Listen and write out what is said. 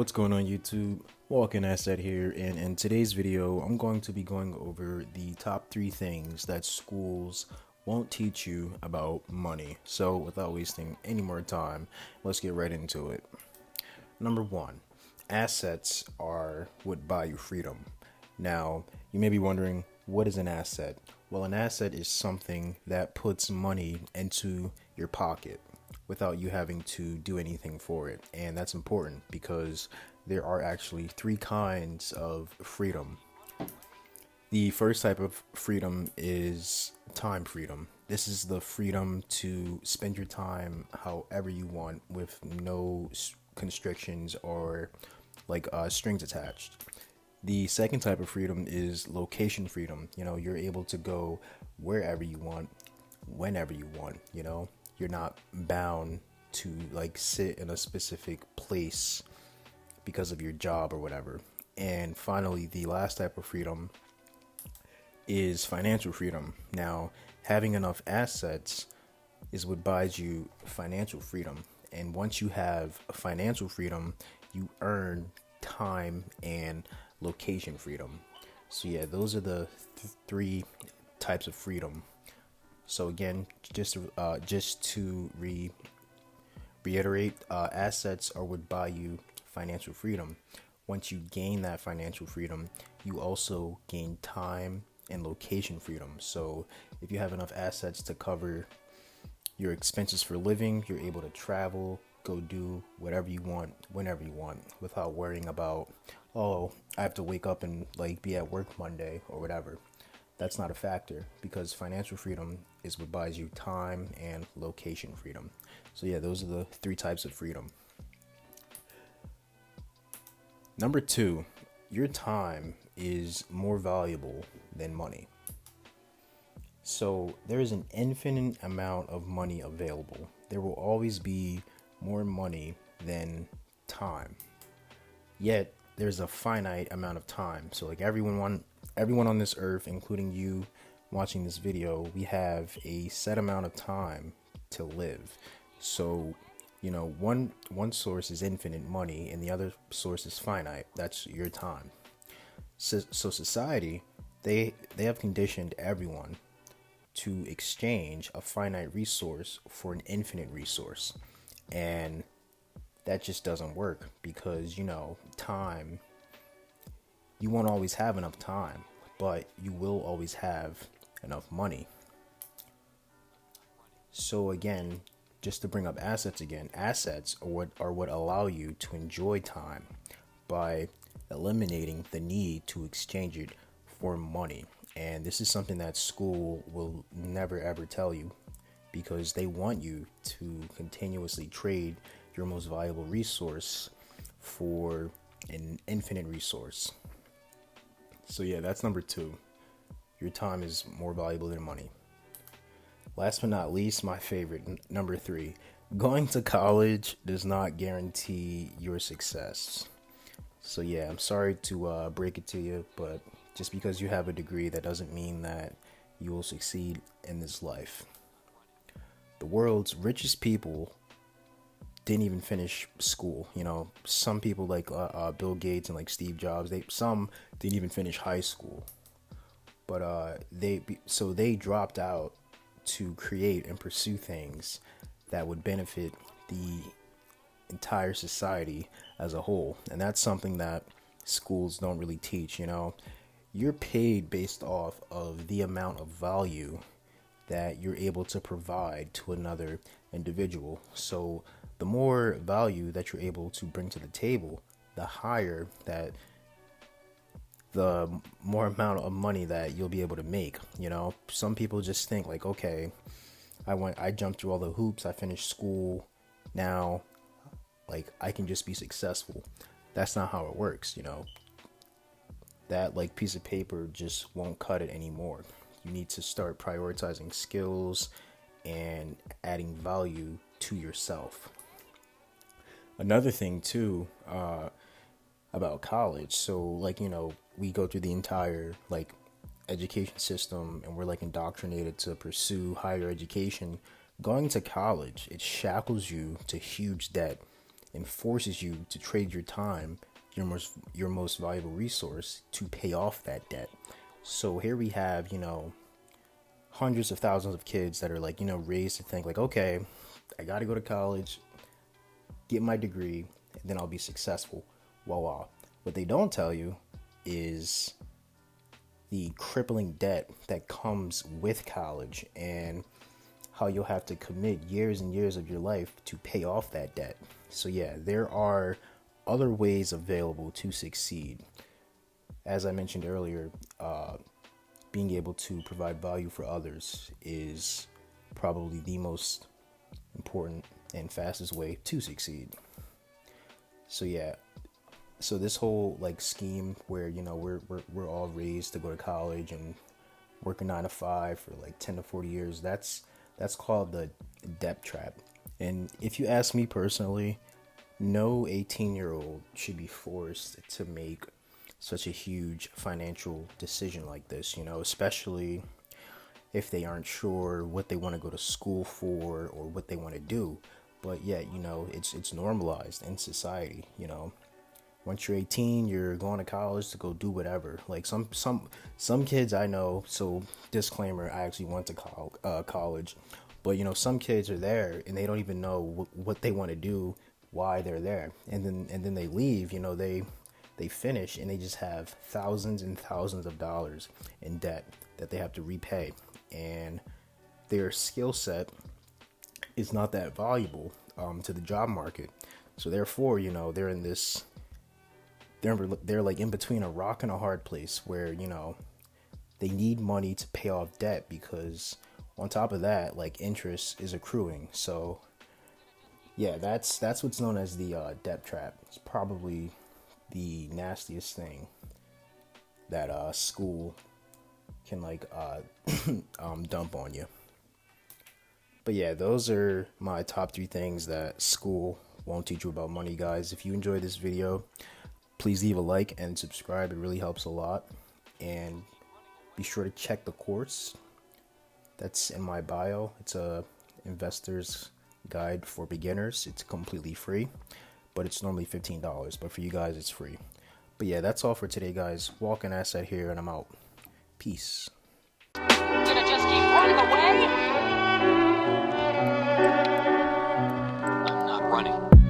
What's going on YouTube? Walking Asset here, and in today's video I'm going to be going over the top 3 things that schools won't teach you about money. So without wasting any more time, let's get right into it. Number 1, assets are what buy you freedom. Now, you may be wondering, what is an asset? Well, an asset is something that puts money into your pocket without you having to do anything for it. And that's important because there are actually 3 kinds of freedom. The first type of freedom is time freedom. This is the freedom to spend your time however you want with no constrictions or strings attached. The second type of freedom is location freedom. You're able to go wherever you want, whenever you want. You're not bound to sit in a specific place because of your job or whatever. And finally, the last type of freedom is financial freedom. Now, having enough assets is what buys you financial freedom. And once you have financial freedom, you earn time and location freedom. So yeah, those are the 3 types of freedom. So again, just to reiterate, assets are what buy you financial freedom. Once you gain that financial freedom, you also gain time and location freedom. So if you have enough assets to cover your expenses for living, you're able to travel, go do whatever you want, whenever you want, without worrying about, oh, I have to wake up and be at work Monday or whatever. That's not a factor because financial freedom is what buys you time and location freedom. So yeah, those are the 3 types of freedom. Number 2, your time is more valuable than money. So there is an infinite amount of money available. There will always be more money than time. Yet there's a finite amount of time. So everyone on this earth, including you watching this video, we have a set amount of time to live. So one source is infinite money and the other source is finite. That's your time. So society, they have conditioned everyone to exchange a finite resource for an infinite resource. And that just doesn't work because, time, you won't always have enough time, but you will always have enough money. So again, just to bring up assets again, assets are what allow you to enjoy time by eliminating the need to exchange it for money. And this is something that school will never ever tell you because they want you to continuously trade your most valuable resource for an infinite resource. So yeah, that's number 2. Your time is more valuable than money. Last but not least, my favorite, number 3, going to college does not guarantee your success. So yeah, I'm sorry to break it to you, but just because you have a degree, that doesn't mean that you will succeed in this life. The world's richest people didn't even finish school. Some people like Bill Gates and Steve Jobs, some didn't even finish high school. But they dropped out to create and pursue things that would benefit the entire society as a whole. And that's something that schools don't really teach. You're paid based off of the amount of value that you're able to provide to another individual. So the more value that you're able to bring to the table, the higher that the more amount of money that you'll be able to make. Some people just think okay, I jumped through all the hoops, I finished school, now I can just be successful. That's not how it works. That piece of paper just won't cut it anymore. You need to start prioritizing skills and adding value to yourself. Another thing too, about college. So we go through the entire education system and we're indoctrinated to pursue higher education. Going to college, it shackles you to huge debt. and forces you to trade your time, your most valuable resource, to pay off that debt. So here we have, hundreds of thousands of kids that are like, raised to think like, okay, I got to go to college, get my degree, and then I'll be successful. Voila. What they don't tell you is the crippling debt that comes with college, and how you'll have to commit years and years of your life to pay off that debt. So yeah, there are other ways available to succeed. As I mentioned earlier, being able to provide value for others is probably the most important and fastest way to succeed. So yeah, so this whole like scheme where we're all raised to go to college and work a 9 to 5 for like 10 to 40 years, that's called the debt trap. And if you ask me personally, no 18-year-old should be forced to make such a huge financial decision like this, especially if they aren't sure what they want to go to school for or what they want to do. But yet, it's normalized in society. Once you're 18, you're going to college to go do whatever. Like some kids I know. So disclaimer: I actually went to college, but some kids are there and they don't even know what they want to do, why they're there, and then they leave. They finish and they just have thousands and thousands of dollars in debt that they have to repay, and their skill set is not that valuable to the job market. So therefore, they're in this. They're like in between a rock and a hard place where they need money to pay off debt, because on top of that, like, interest is accruing. So yeah, that's what's known as the debt trap. It's probably the nastiest thing that school can dump on you. But yeah, those are my top 3 things that school won't teach you about money, guys. If you enjoyed this video, please leave a like and subscribe. It really helps a lot. And be sure to check the course that's in my bio. It's a investor's guide for beginners. It's completely free, but it's normally $15. But for you guys, it's free. But yeah, that's all for today, guys. Walking Asset here, and I'm out. Peace. Gonna just keep running away?